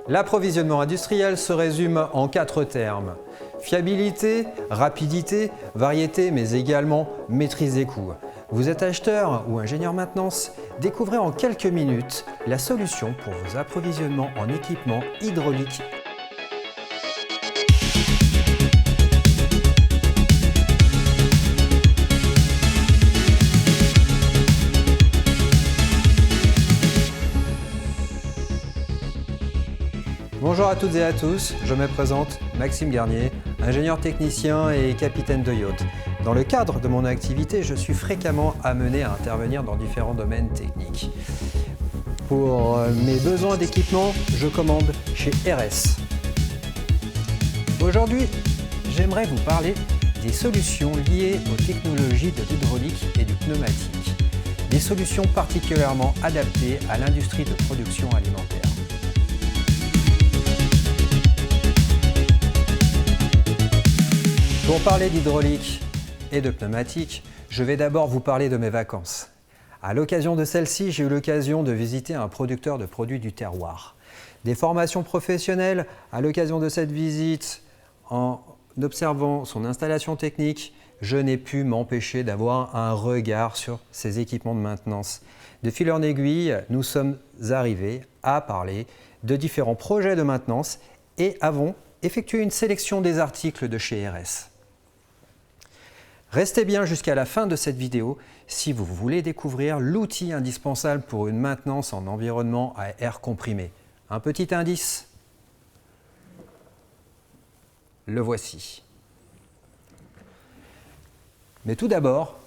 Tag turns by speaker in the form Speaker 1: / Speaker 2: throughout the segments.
Speaker 1: L'approvisionnement industriel se résume en 4 termes. Fiabilité, rapidité, variété, mais également maîtrise des coûts. Vous êtes acheteur ou ingénieur maintenance? Découvrez en quelques minutes la solution pour vos approvisionnements en équipement hydraulique. Bonjour à toutes et à tous, je me présente Maxime Garnier, ingénieur technicien et capitaine de yacht. Dans le cadre de mon activité, je suis fréquemment amené à intervenir dans différents domaines techniques. Pour mes besoins d'équipement, je commande chez RS. Aujourd'hui, j'aimerais vous parler des solutions liées aux technologies de l'hydraulique et du pneumatique. Des solutions particulièrement adaptées à l'industrie de production alimentaire. Pour parler d'hydraulique et de pneumatique, je vais d'abord vous parler de mes vacances. À l'occasion de celle-ci, j'ai eu l'occasion de visiter un producteur de produits du terroir. Des formations professionnelles, à l'occasion de cette visite, en observant son installation technique, je n'ai pu m'empêcher d'avoir un regard sur ses équipements de maintenance. De fil en aiguille, nous sommes arrivés à parler de différents projets de maintenance et avons effectué une sélection des articles de chez RS. Restez bien jusqu'à la fin de cette vidéo si vous voulez découvrir l'outil indispensable pour une maintenance en environnement à air comprimé. Un petit indice, le voici. Mais tout d'abord,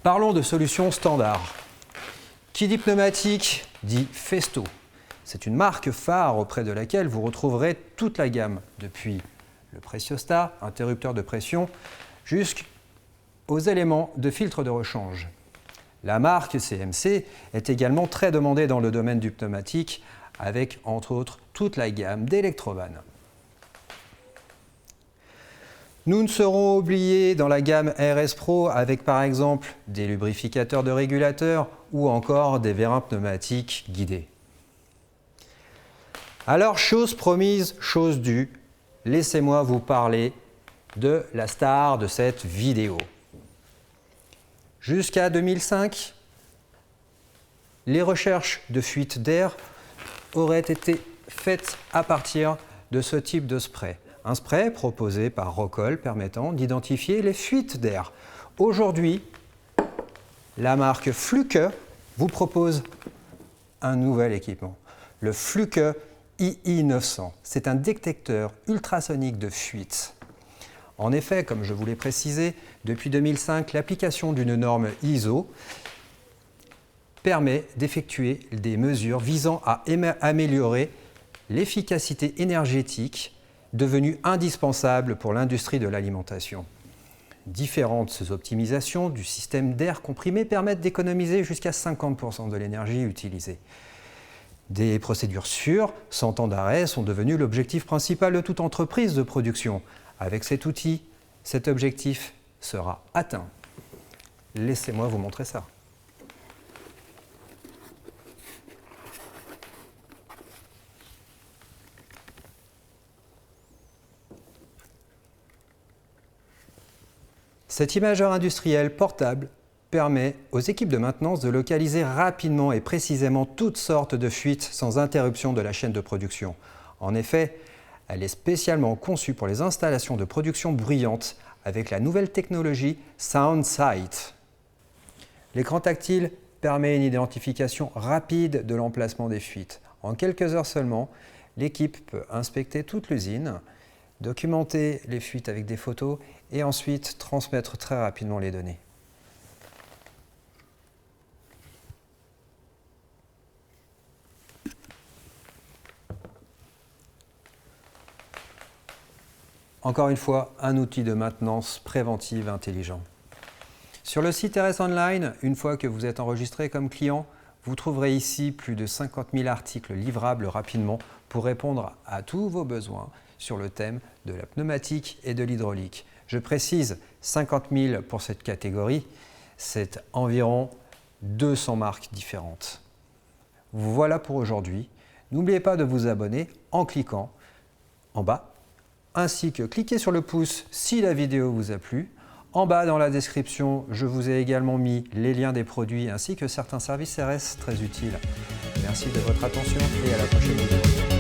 Speaker 1: parlons de solutions standards. Qui dit pneumatique dit Festo. C'est une marque phare auprès de laquelle vous retrouverez toute la gamme, depuis le pressiostat, interrupteur de pression, jusqu'aux éléments de filtre de rechange. La marque CMC est également très demandée dans le domaine du pneumatique, avec entre autres toute la gamme d'Electrovan. Nous ne serons oubliés dans la gamme RS Pro avec par exemple des lubrificateurs de régulateurs ou encore des vérins pneumatiques guidés. Alors, chose promise, chose due, laissez-moi vous parler de la star de cette vidéo. Jusqu'à 2005, les recherches de fuite d'air auraient été faites à partir de ce type de spray. Un spray proposé par Rockol permettant d'identifier les fuites d'air. Aujourd'hui, la marque Fluke vous propose un nouvel équipement, le Fluke II900. C'est un détecteur ultrasonique de fuite. En effet, comme je vous l'ai précisé, depuis 2005, l'application d'une norme ISO permet d'effectuer des mesures visant à améliorer l'efficacité énergétique devenue indispensable pour l'industrie de l'alimentation. Différentes optimisations du système d'air comprimé permettent d'économiser jusqu'à 50% de l'énergie utilisée. Des procédures sûres, sans temps d'arrêt, sont devenues l'objectif principal de toute entreprise de production. Avec cet outil, cet objectif sera atteint. Laissez-moi vous montrer ça. Cet imageur industriel portable permet aux équipes de maintenance de localiser rapidement et précisément toutes sortes de fuites sans interruption de la chaîne de production. En effet, elle est spécialement conçue pour les installations de production bruyantes avec la nouvelle technologie SoundSight. L'écran tactile permet une identification rapide de l'emplacement des fuites. En quelques heures seulement, l'équipe peut inspecter toute l'usine, documenter les fuites avec des photos et ensuite transmettre très rapidement les données. Encore une fois, un outil de maintenance préventive intelligent. Sur le site RS Online, une fois que vous êtes enregistré comme client, vous trouverez ici plus de 50 000 articles livrables rapidement pour répondre à tous vos besoins sur le thème de la pneumatique et de l'hydraulique. Je précise 50 000 pour cette catégorie, c'est environ 200 marques différentes. Voilà pour aujourd'hui. N'oubliez pas de vous abonner en cliquant en bas, ainsi que cliquez sur le pouce si la vidéo vous a plu. En bas dans la description, je vous ai également mis les liens des produits ainsi que certains services RS très utiles. Merci de votre attention et à la prochaine vidéo.